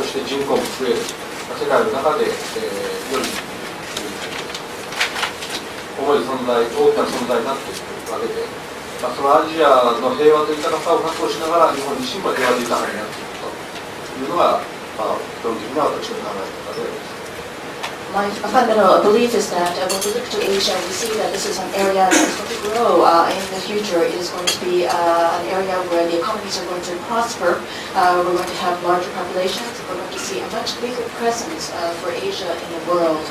して人口も増える、世界の中で、より重い存在、大きな存在になっていくわけで、そのアジアの平和と豊かさを確保しながら、日本自身も平和と豊かになっていくというのが、基本的な私の考え方であります。My fundamental belief is that when we look to Asia, we see that this is an area that is going to grow in the future. It is going to be an area where the economies are going to prosper. We're going to have larger populations. We're going to see a much bigger presence for Asia in the world.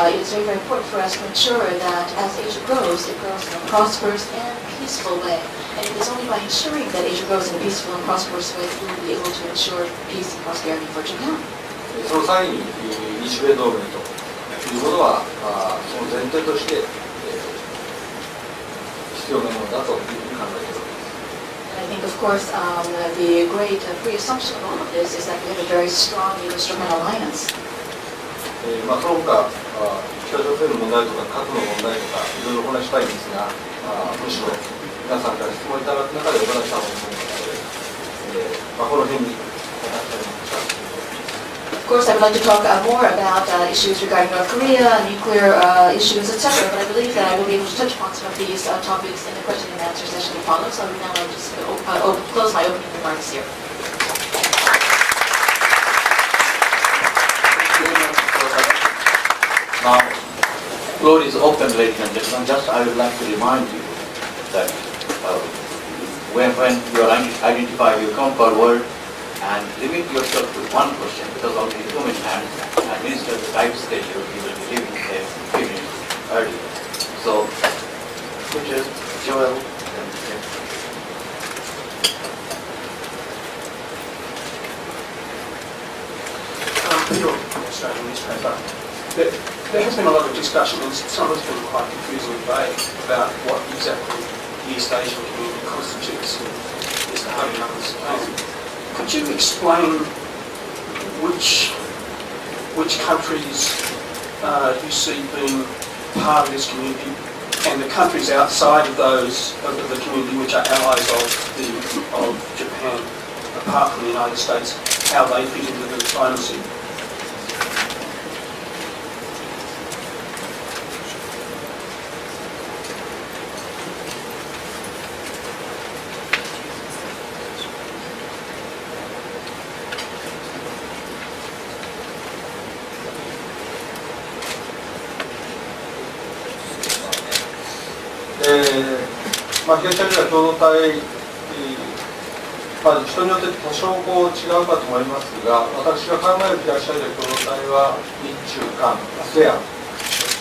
It is very, very important for us to ensure that as Asia grows, it grows in a prosperous and peaceful way. And it is only by ensuring that Asia grows in a peaceful and prosperous way that we will be able to ensure peace and prosperity for Japan. その際に日米同盟というものはその前提として必要なものだというふうに考えております。I think, of course, the great pre-assumption of all of this is that we have a very strong U.S.-Japan alliance. その他北朝鮮の問題とか核の問題とかいろいろお話したいんですが、むしろ皆さんから質問いただく中でお話したものなので、この辺にお話したいと思います。Of course, I would like to talk more about issues regarding North Korea, nuclear issues, etc. But I believe that I will be able to touch upon some of these topics in the question and answer session to follow. So I would now like to close my opening remarks here. Now, floor is open, ladies and gentlemen. Just I would like to remind you that when you identify, you come forward and limit yourself to one question because already too many hands. And Minister, the time schedule, he will be leaving a few minutes early. So, Richard, Joel, and Jeff. there has been a lot of discussion, and some has been quite confusingly vague about what exactly the East Asian community constitutes and is the home numbers. Could you explain which countries you see being part of this community, and the countries outside of those of the community which are allies of Japan, apart from the United States, how they fit into the diplomacy?東アジア共同体、人によって多少違うかと思いますが、私が考える東アジア共同体は日中韓、ASEAN、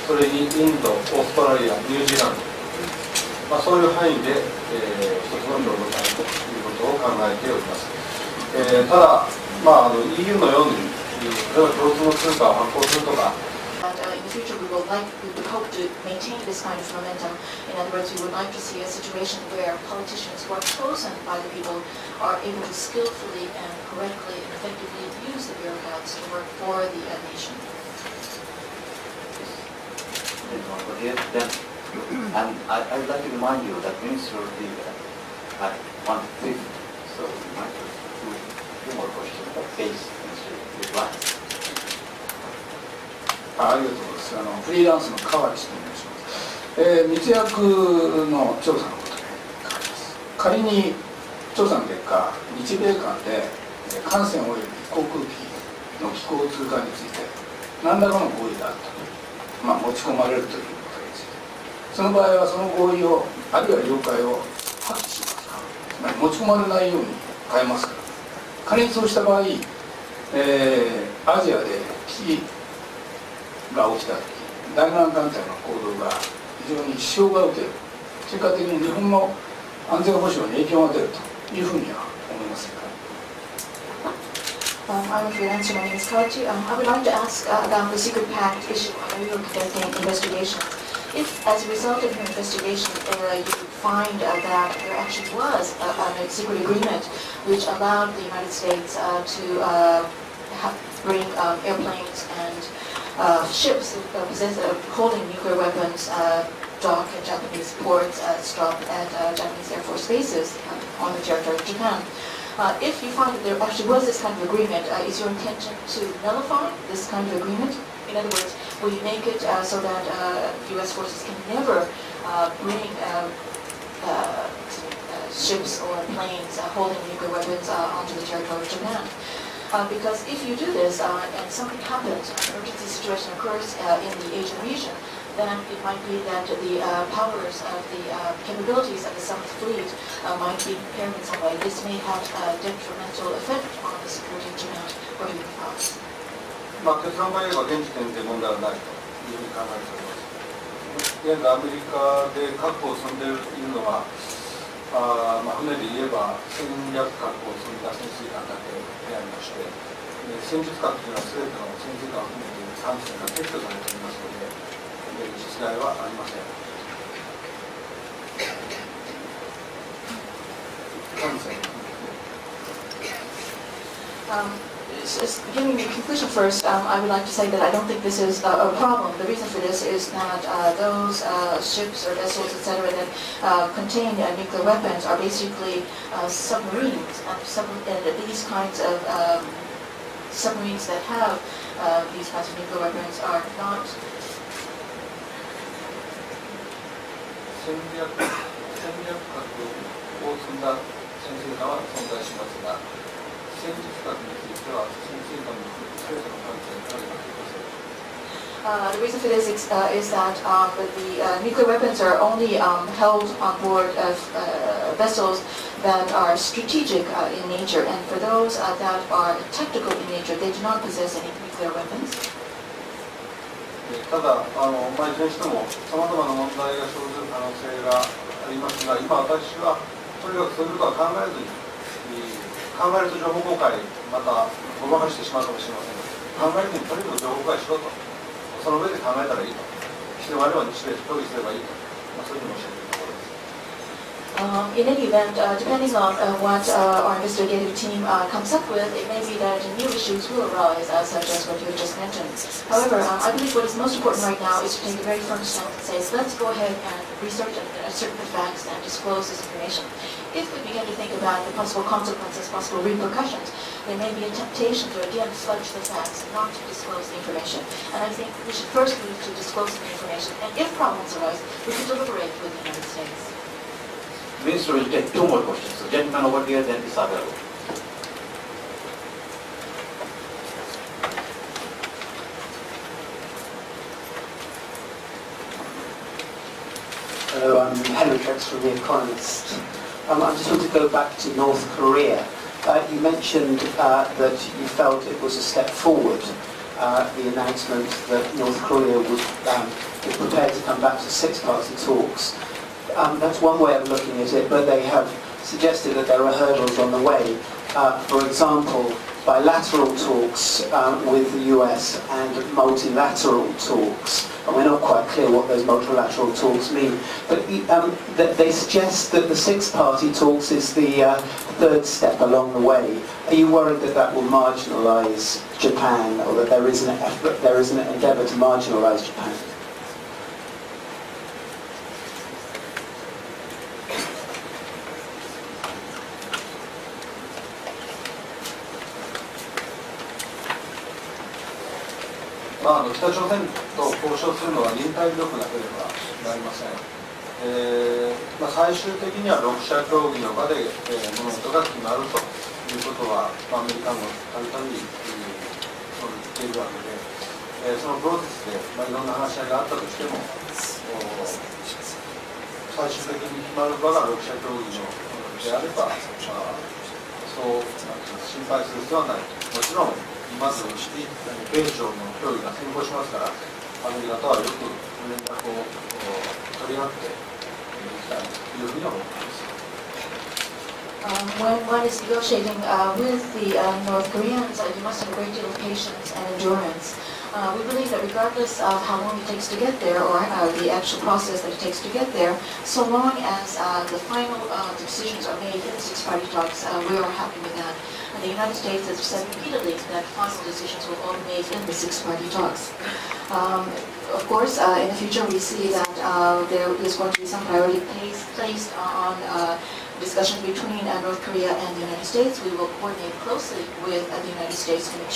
それにインド、オーストラリア、ニュージーランド、そういう範囲で、一つの共同体ということを考えております。ただ、EU のように例えば共通の通貨を発行するとか、In the future, we would hope to maintain this kind of momentum. In other words, we would like to see a situation where politicians who are chosen by the people are able to skillfully and correctly and effectively use the bureaucrats to work for the nation. And I would like to remind you that Minister will be at 1:50, so we might do a few more questions in case Minister replies. ありがとうございます。フリーランスの川内と申します。密約の調査のことで書かれます。仮に調査の結果、日米間で艦船および航空機の飛行通過について何らかの合意があったと、持ち込まれるということについて、その場合はその合意をあるいは了解を破棄しますか、つまり持ち込まれないように変えますか。仮にそうした場合、アジアで危機が起きたとき、第7艦隊の行動が非常に支障が受ける、結果的に日本の安全保障に影響が出るというふうには思いませんか。I'm a freelancer. My name is Kawachi. I would like to ask about the secret pact issue. I know you're conducting investigations. If, as a result of your investigation, you find that there actually was a secret agreement which allowed the United States to bring airplanes and ships holding nuclear weapons dock at Japanese ports, stop at Japanese Air Force bases on the territory of Japan. If you find that there actually was this kind of agreement, is your intention to nullify this kind of agreement? In other words, will you make it so that U.S. forces can never bring ships or planes holding nuclear weapons onto the territory of Japan? Because if you do this and something happens, an emergency situation occurs in the Asian region, then it might be that the powers of the capabilities of the South Fleet might be impaired in some way. This may have a detrimental effect on the security of Japan. What are your thoughts? 結論から言えば現時点で問題はないというふうに考えております。現在アメリカで核を積んでいるのは船で言えば戦略核を積んだ潜水艦だけでありまして、戦術核というのは全ての潜水艦を含めて艦船が撤去されていますので、実害はありません。艦船 Giving the conclusion first, I would like to say that I don't think this is a problem. The reason for this is that those ships or vessels, etc., that contain nuclear weapons are basically submarines. And these kinds of submarines that have these kinds of nuclear weapons are not. 戦略核を積んだ潜水艦は存在しますが、戦術核については潜水艦の全ての艦船からではありません。The reason for this is that the nuclear weapons are only held on board of vessels that are strategic in nature, and for those that are tactical in nature, they do not possess any nuclear weapons. ただ、いずれにしてもさまざまな問題が生ずる可能性がありますが、今私はとにかくそういうことは考えずに、考えると情報公開、またごまかしてしまうかもしれませんが、考えずにとにかく情報公開しろと、その上で考えたらいいと、必要があれば日米で協議すればいいと、そういうふうに申し上げているところです。In any event, depending on what our investigative team comes up with, it may be that new issues will arise, such as what you just mentioned. However, I believe what is most important right now is to take a very firm stance and say, let's go ahead and research and assert the facts and disclose this information. If we begin to think about the possible consequences, possible repercussions, there may be a temptation to again sludge the facts and not to disclose the information. And I think we should first move to disclosing the information. And if problems arise, we can deliberate with the United States. Minister will take two more questions. The gentleman over here, then Isabel. Hello, I'm Henry Trex from The Economist. I just want to go back to North Korea. You mentioned that you felt it was a step forward, the announcement that North Korea was prepared to come back to six-party talks. That's one way of looking at it, but they have suggested that there are hurdles on the way. For example, bilateral talks with the US and multilateral talks. And we're not quite clear what those multilateral talks mean. But they suggest that the six-party talks is the third step along the way. Are you worried that that will marginalise Japan, or that there is an effort, there is an endeavour to marginalise Japan?北朝鮮と交渉するのは忍耐力なければなりません。最終的には6者協議の場で物事が決まるということは、アメリカもたびたびそう言っているわけで、そのプロセスで、いろんな話し合いがあったとしても、最終的に決まる場が6者協議のであれば、そう心配する必要はない。もちろんまず米朝の協議が先行しますから、アメリカとはよく連絡を取り合っていきたいというふうには思っています。When one is negotiating with the North Koreans, you must have a great deal of patience and endurance. We believe that regardless of how long it takes to get there, or the actual process that it takes to get there, so long as the final decisions are made in the six-party talks, we are happy with that. And the United States has said repeatedly that final decisions will all be made in the six-party talks. Of course, in the future we see that there is going to be some priority placed on discussions between North Korea and the United States, we will coordinate closely with the United States to make sure